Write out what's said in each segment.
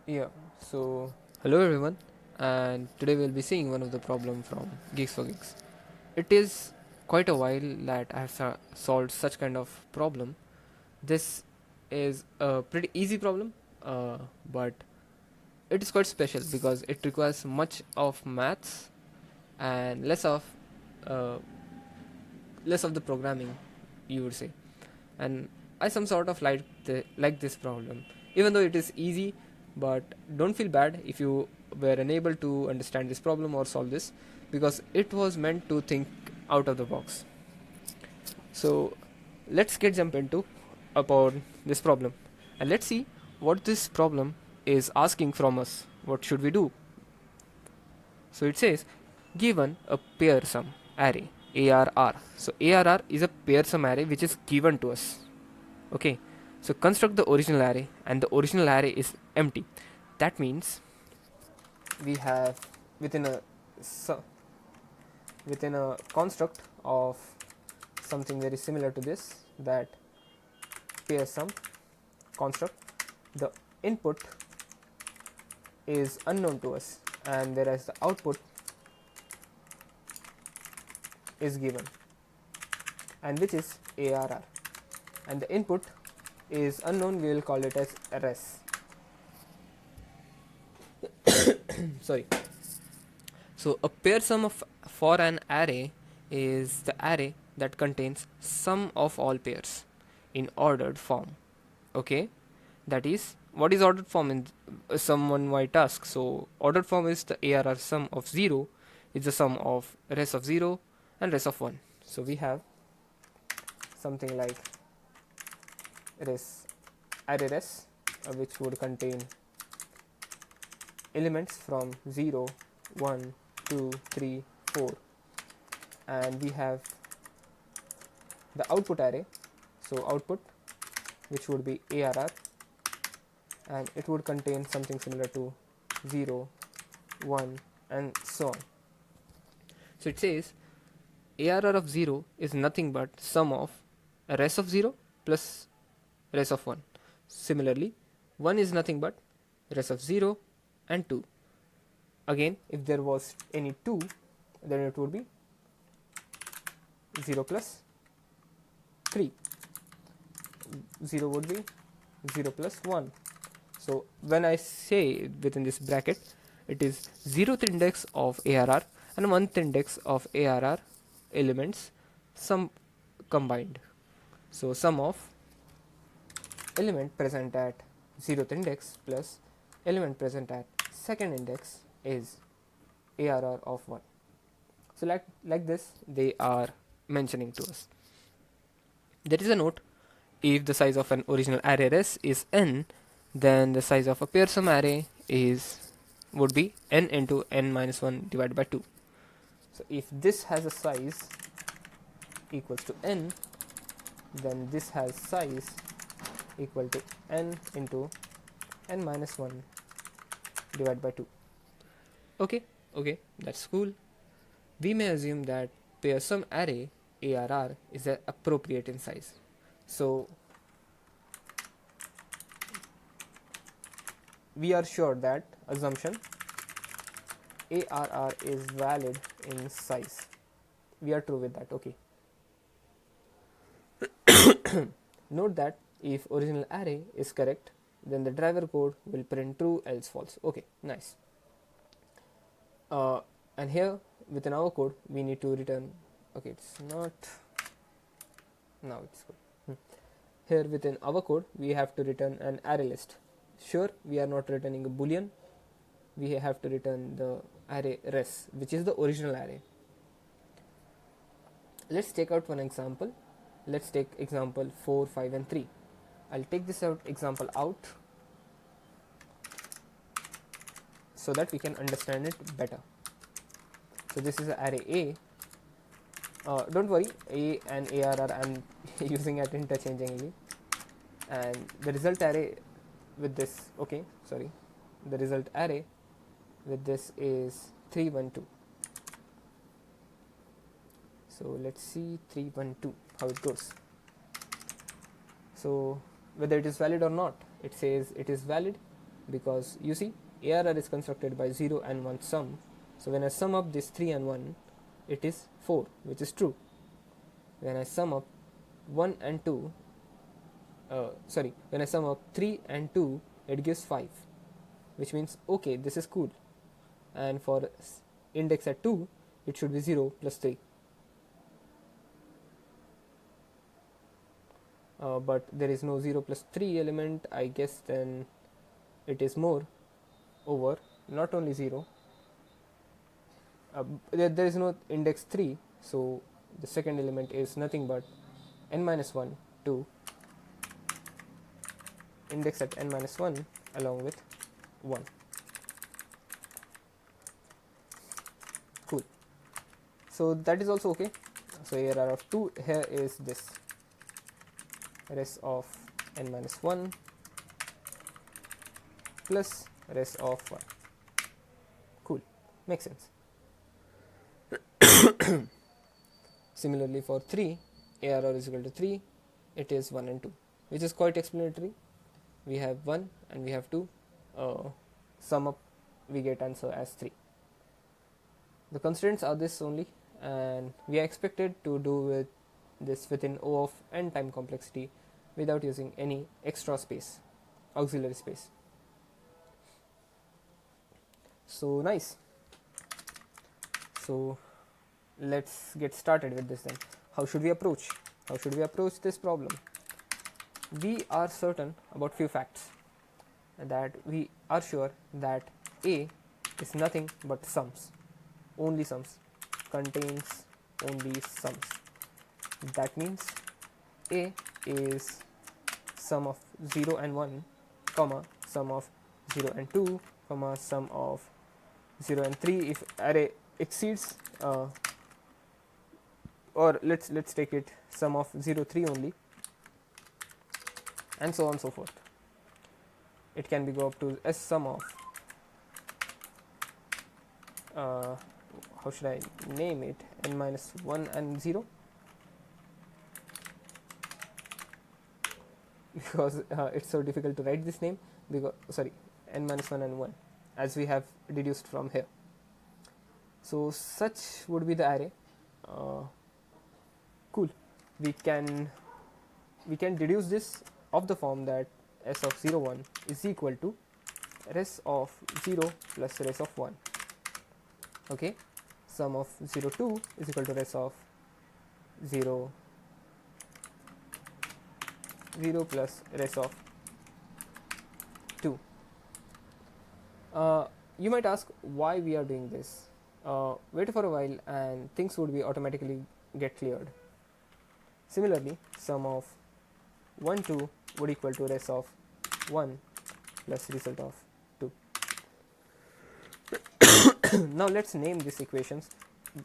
Yeah, so hello everyone, and today we'll be seeing one of the problem from Geeks for Geeks. It is quite a while that I have solved such kind of problem. This is a pretty easy problem, but it is quite special because it requires much of maths and uh, less of the programming, you would say. And I some sort of like this problem, even though it is easy. But don't feel bad if you were unable to understand this problem or solve this, because it was meant to think out of the box. So let's get jump into about this problem, and let's see what this problem is asking from us. What should we do? So it says, given a pair sum array ARR. So ARR is a pair sum array which is given to us. Okay, so construct the original array, and the original array is empty. That means we have within a within a construct of something very similar to this, that pair sum construct, the input is unknown to us, and whereas the output is given, and which is ARR, and the input is unknown. We will call it as res. Sorry. So a pair sum of for an array is the array that contains sum of all pairs in ordered form. Okay, that is what is ordered form in someone might ask. So ordered form is the ARR sum of 0 is the sum of res of 0 and res of 1. So we have something like res array res, which would contain elements from 0, 1, 2, 3, 4, and we have the output array. So output, which would be ARR, and it would contain something similar to 0, 1, and so on. So it says ARR of 0 is nothing but sum of res of 0 plus res of 1. Similarly, 1 is nothing but res of 0 and 2. Again, if there was any 2, then it would be 0 plus 3. 0 would be 0 plus 1. So when I say within this bracket, it is 0th index of ARR and 1th index of ARR elements, sum combined. So sum of element present at 0th index plus element present at second index is ARR of 1. So like this they are mentioning to us. There is a note: if the size of an original array res is n, then the size of a pair sum array would be n into n minus 1 divided by 2. So if this has a size equals to n, then this has size equal to n into n minus 1 divided by 2. Okay, that's cool. We may assume that pair sum array ARR is appropriate in size. So we are sure that assumption ARR is valid in size. We are true with that. Okay. Note that if original array is correct, then the driver code will print true else false. Okay, nice. And here within our code we need to return, okay, it's not, now it's good. Here within our code we have to return an array list. Sure, we are not returning a boolean, we have to return the array res, which is the original array. Let's take out one example. Let's take example 4, 5 and 3. I'll take this example out so that we can understand it better. So this is array A. Don't worry, A and ARR I'm using it interchangeably. And the result array with this, okay, sorry, the result array with this is 312. So let's see 312 how it goes. So whether it is valid or not, it says it is valid because you see ARR is constructed by 0 and 1 sum. So when I sum up this 3 and 1, it is 4, which is true. When I sum up 1 and 2, when I sum up 3 and 2, it gives 5, which means okay, this is cool. And for index at 2, it should be 0 plus 3. But there is no 0 plus 3 element, I guess. Then it is more over not only 0, there is no index 3, so the second element is nothing but n minus 1 to index at n minus 1 along with 1. Cool. So that is also okay. So ARR of 2 here is this res of n minus 1 plus res of 1. Cool, makes sense. Similarly for 3, ARR is equal to 3, it is 1 and 2, which is quite explanatory. We have 1 and we have 2, sum up, we get answer as 3. The constraints are this only, and we are expected to do with this within O of n time complexity without using any extra space, auxiliary space. So nice. So let's get started with this then. How should we approach this problem? We are certain about few facts, that we are sure that A is nothing but sums, only sums, contains only sums. That means A is sum of 0 and 1, comma, sum of 0 and 2, comma, sum of 0 and 3 if array exceeds, or let's take it sum of 0, 3 only, and so on and so forth. It can be go up to S sum of, how should I name it, n minus 1 and 0, because it's so difficult to write this name, because n minus 1 and 1, as we have deduced from here. So such would be the array. Cool. We can deduce this of the form that S of 0, 1 is equal to res of 0 plus res of 1. Okay, sum of 0, 2 is equal to res of 0, 0 plus res of 2. You might ask why we are doing this. Wait for a while and things would be automatically get cleared. Similarly, sum of 1, 2 would equal to res of 1 plus result of 2. Now let's name these equations.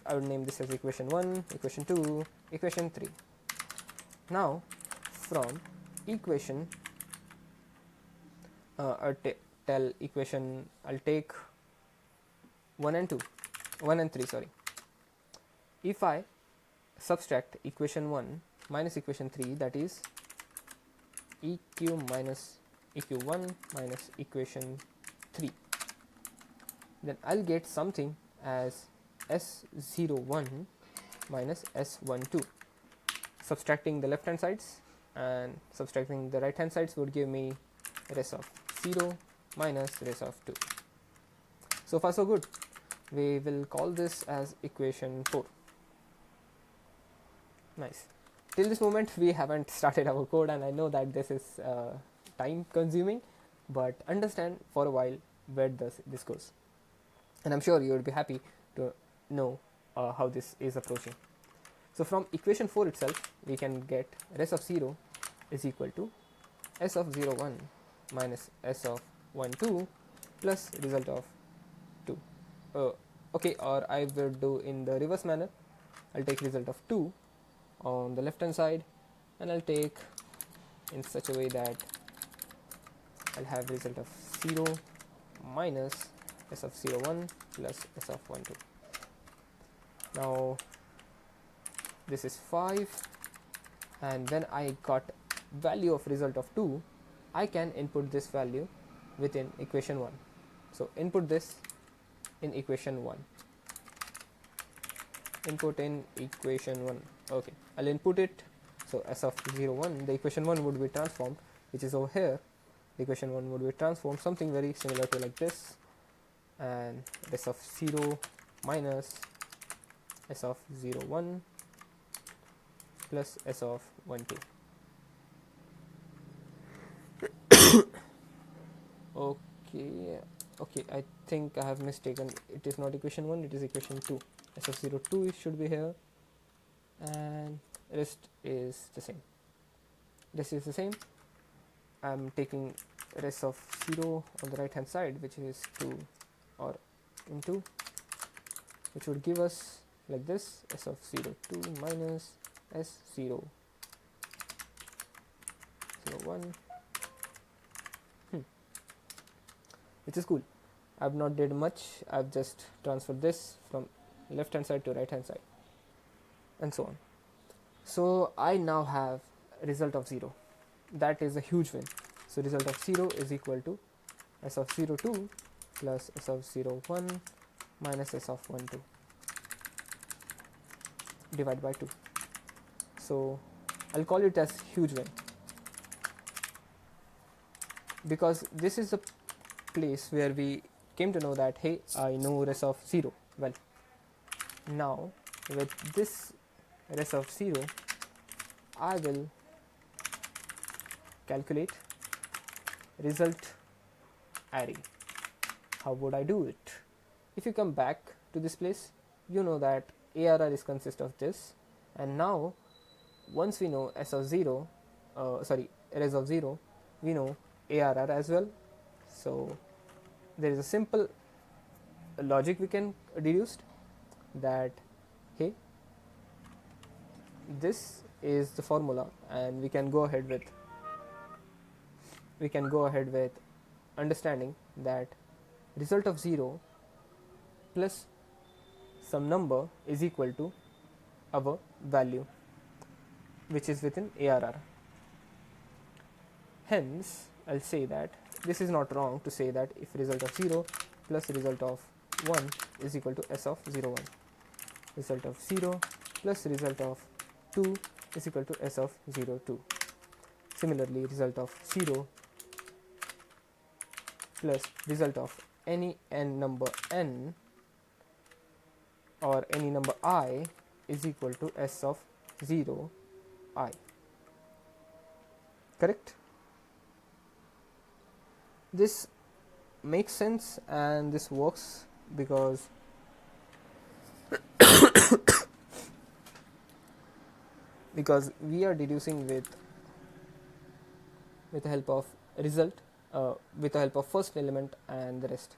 I would name this as equation 1, equation 2, equation 3. Now from equation, I'll take 1 and 3. If I subtract equation 1 minus equation 3, that is EQ minus EQ1 minus equation 3, then I'll get something as S01 minus S12. Subtracting the left hand sides and subtracting the right hand sides would give me res of 0 minus res of 2. So far so good. We will call this as equation 4. Nice. Till this moment we haven't started our code, and I know that this is time consuming, but understand for a while where this goes, and I'm sure you would be happy to know how this is approaching. So from equation 4 itself we can get res of 0 is equal to S of 0, 1 minus S of 1, 2 plus result of 2. Okay, or I will do in the reverse manner. I'll take result of 2 on the left hand side, and I'll take in such a way that I'll have result of 0 minus S of 0, 1 plus S of 1, 2. Now this is 5, and when I got value of result of 2, I can input this value within equation 1. So input this in equation 1. Input in equation 1. Okay, I'll input it. So s of 0 1, the equation 1 would be transformed, which is over here. The equation 1 would be transformed something very similar to like this, and s of 0 minus s of 0 1 plus s of 1 2. Okay, I think I have mistaken. It is not equation 1, it is equation 2. S of 0 2 should be here, and rest is the same. This is the same. I'm taking rest of 0 on the right hand side, which is 2 or into, which would give us like this: s of 0 2 minus s 0 0 1, which is cool. I've not did much. I've just transferred this from left hand side to right hand side, and so on. So I now have result of 0. That is a huge win. So result of 0 is equal to s of 0 2 plus s of 0 1 minus s of 1 2 divided by 2. So I'll call it as huge win, because this is a place where we came to know that, hey, I know res of 0 well. Now with this res of 0, I will calculate result array. How would I do it? If you come back to this place, you know that ARR is consist of this, and now once we know s of 0, res of 0, we know ARR as well. So there is a simple logic we can deduce that, hey, this is the formula, and we can go ahead with understanding that result of 0 plus some number is equal to our value, which is within ARR. Hence I'll say that this is not wrong to say that if result of 0 plus result of 1 is equal to s of 0 1, result of 0 plus result of 2 is equal to s of 0 2. Similarly, result of 0 plus result of any n number n or any number I is equal to s of 0 I. Correct? This makes sense and this works because we are deducing with the help of result, with the help of first element and the rest.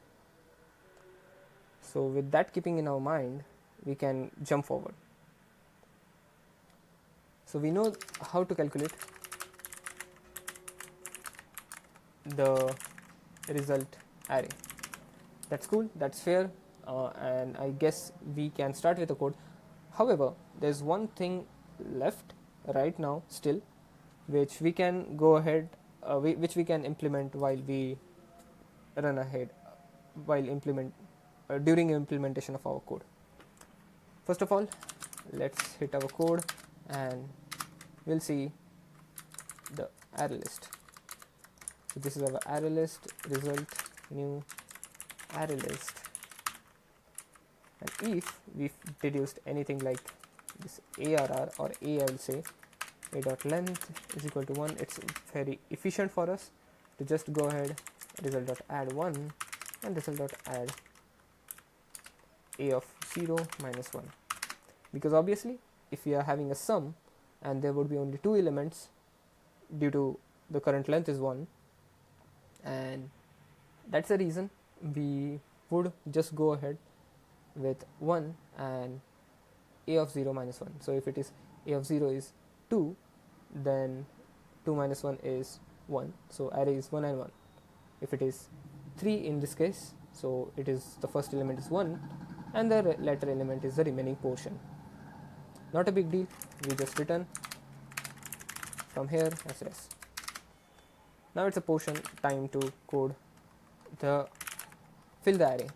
So with that keeping in our mind, we can jump forward. So we know how to calculate the result array. That's cool, that's fair, and I guess we can start with the code. However, there's one thing left right now still, which we can go ahead, which we can implement while we run ahead, during implementation of our code. First of all, let's hit our code and we'll see the array list. So this is our array list, result new array list, and if we deduced anything like this ARR or A, I will say a dot length is equal to 1. It's very efficient for us to just go ahead result dot add 1 and result dot add A of 0 minus 1, because obviously if we are having a sum and there would be only 2 elements due to the current length is 1, and that's the reason we would just go ahead with 1 and A of 0 minus 1. So if it is A of 0 is 2, then 2 minus 1 is 1, so array is 1 and 1. If it is 3 in this case, so it is the first element is 1 and the latter element is the remaining portion. Not a big deal, we just return from here as res. Now it's a portion time to code the fill the array.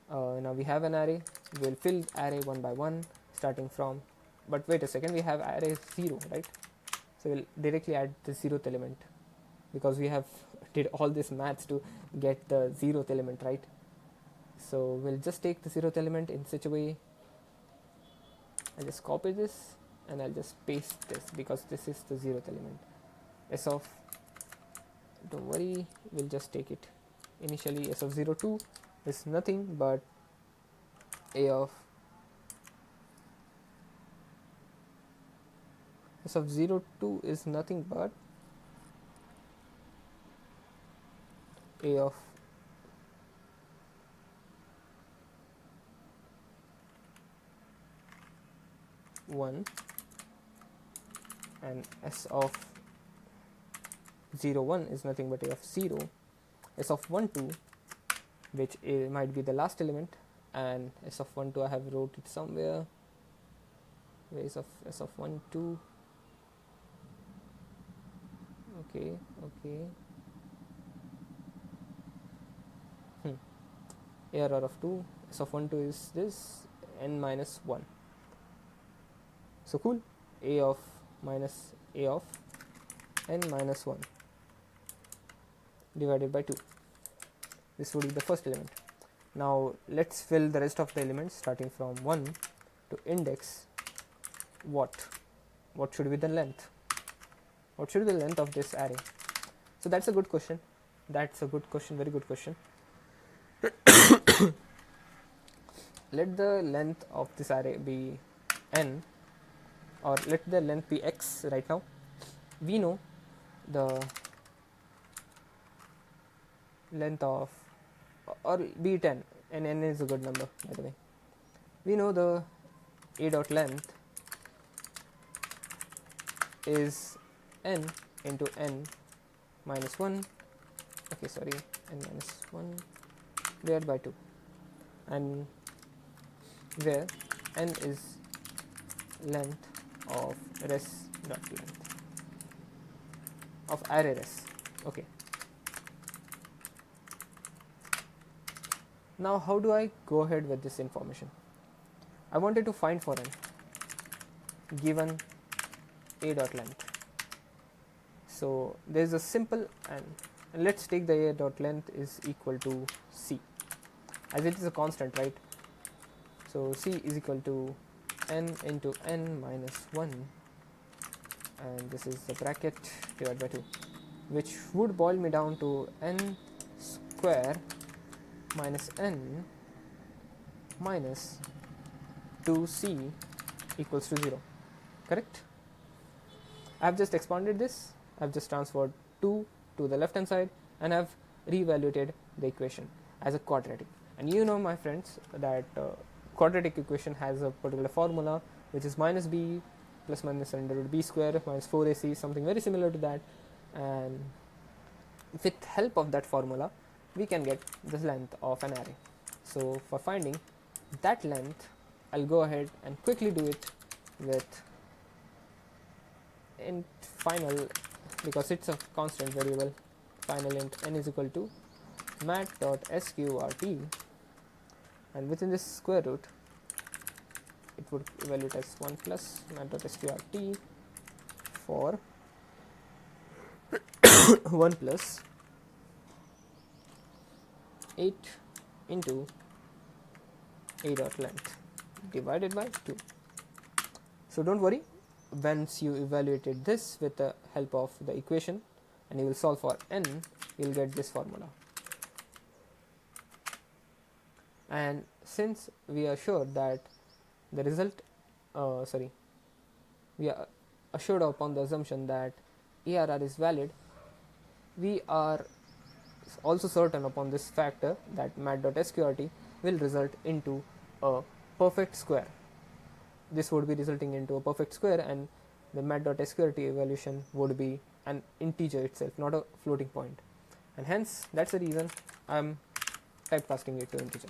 Now we have an array. We'll fill array one by one, starting from. But wait a second, we have array 0, right? So we'll directly add the 0th element, because we have did all this maths to get the 0th element, right? So we'll just take the 0th element in such a way. I'll just copy this and I'll just paste this, because this is the 0th element. S of, don't worry, we'll just take it initially. S of 02 is nothing but a of S of 02 is nothing but a of one, and S of 01 is nothing but a of 0. S of 12, which might be the last element, and S of 12 I have wrote it somewhere. Where is of S of 12? Okay. Error of 2. S of 12 is this, n minus 1. So cool. A of minus a of n minus 1 divided by 2. This would be the first element. Now let's fill the rest of the elements, starting from 1 to index. What should be the length? What should be the length of this array? So that's a good question. Very good question. Let the length of this array be n, or let the length be x right now. We know the length of, or be it n, and n is a good number, by the way. We know the a dot length is n into n minus 1, n minus 1 divided by 2, and where n is length of res dot length of array res. Okay. Now how do I go ahead with this information? I wanted to find for n given a dot length. So there is a simple and let's take the a dot length is equal to c, as it is a constant, right? So c is equal to n into n minus 1, and this is the bracket divided by 2, which would boil me down to n square minus n minus 2c equals to 0. Correct? I have just expanded this. I have just transferred 2 to the left hand side, and I have reevaluated the equation as a quadratic. And you know, my friends, that quadratic equation has a particular formula, which is minus b plus minus under root b square minus 4ac, something very similar to that. And with help of that formula, we can get the length of an array. So for finding that length, I'll go ahead and quickly do it with int final, because it's a constant variable. Final int n is equal to mat.sqrt, and within this square root it would evaluate as 1 plus mat.sqrt for 1 plus 8 into a dot length divided by 2. So don't worry, once you evaluated this with the help of the equation and you will solve for n, you will get this formula. And since we are sure that the result, we are assured upon the assumption that ARR is valid, we are also certain upon this factor that mat.sqrt will result into a perfect square. This would be resulting into a perfect square, and the mat.sqrt evaluation would be an integer itself, not a floating point, and hence that's the reason I'm typecasting it to integer.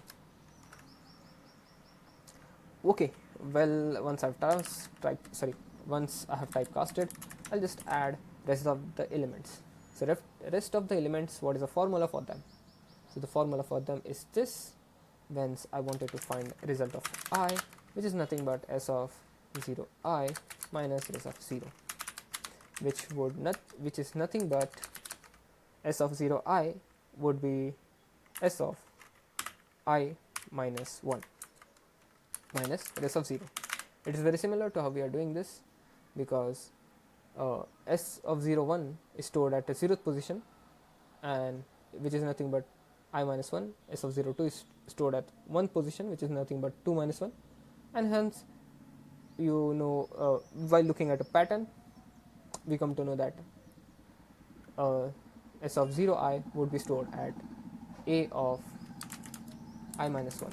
Okay, well, once I have typecasted, I'll just add rest of the elements. So rest of the elements, what is the formula for them? So the formula for them is this. Whence I wanted to find result of I, which is nothing but s of 0I minus s of 0, which is nothing but s of 0I would be s of I minus 1 minus s of 0. It is very similar to how we are doing this, because s of 0 1 is stored at the 0th position, and which is nothing but I minus 1. S of 0 2 is stored at 1 position, which is nothing but 2 minus 1, and hence while looking at a pattern, we come to know that s of 0I would be stored at a of I minus 1.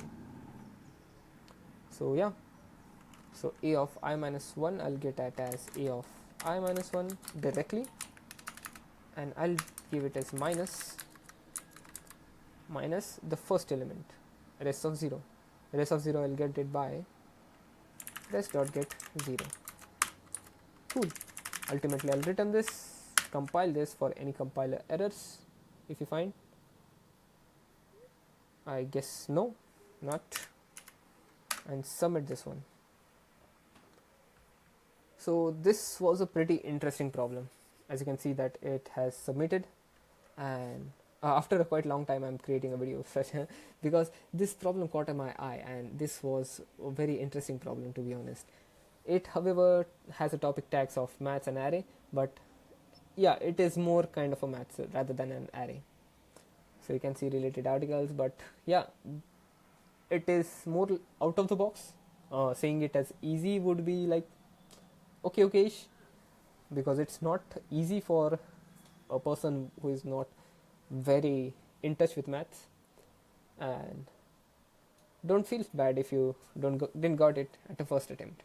So yeah, so a of I minus 1 I'll get at as a of I minus 1 directly, and I'll give it as minus the first element, rest of 0. Rest of 0 I'll get it by rest dot get 0. Cool. Ultimately I'll return this, compile this for any compiler errors if you find. I guess no, not, and submit this one. So this was a pretty interesting problem. As you can see that it has submitted, and after a quite long time I'm creating a video because this problem caught my eye, and this was a very interesting problem, to be honest. It however has a topic tags of maths and array, but yeah, it is more kind of a maths rather than an array. So you can see related articles, but yeah, it is more out of the box. Saying it as easy would be like okay-ish, because it's not easy for a person who is not very in touch with maths. And don't feel bad if you didn't got it at the first attempt.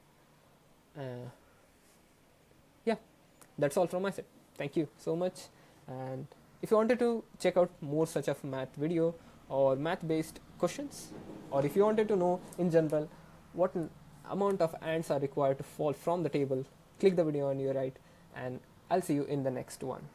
Yeah, that's all from my side. Thank you so much. And if you wanted to check out more such of math video or math based questions, or if you wanted to know in general what amount of ants are required to fall from the table, click the video on your right, and I'll see you in the next one.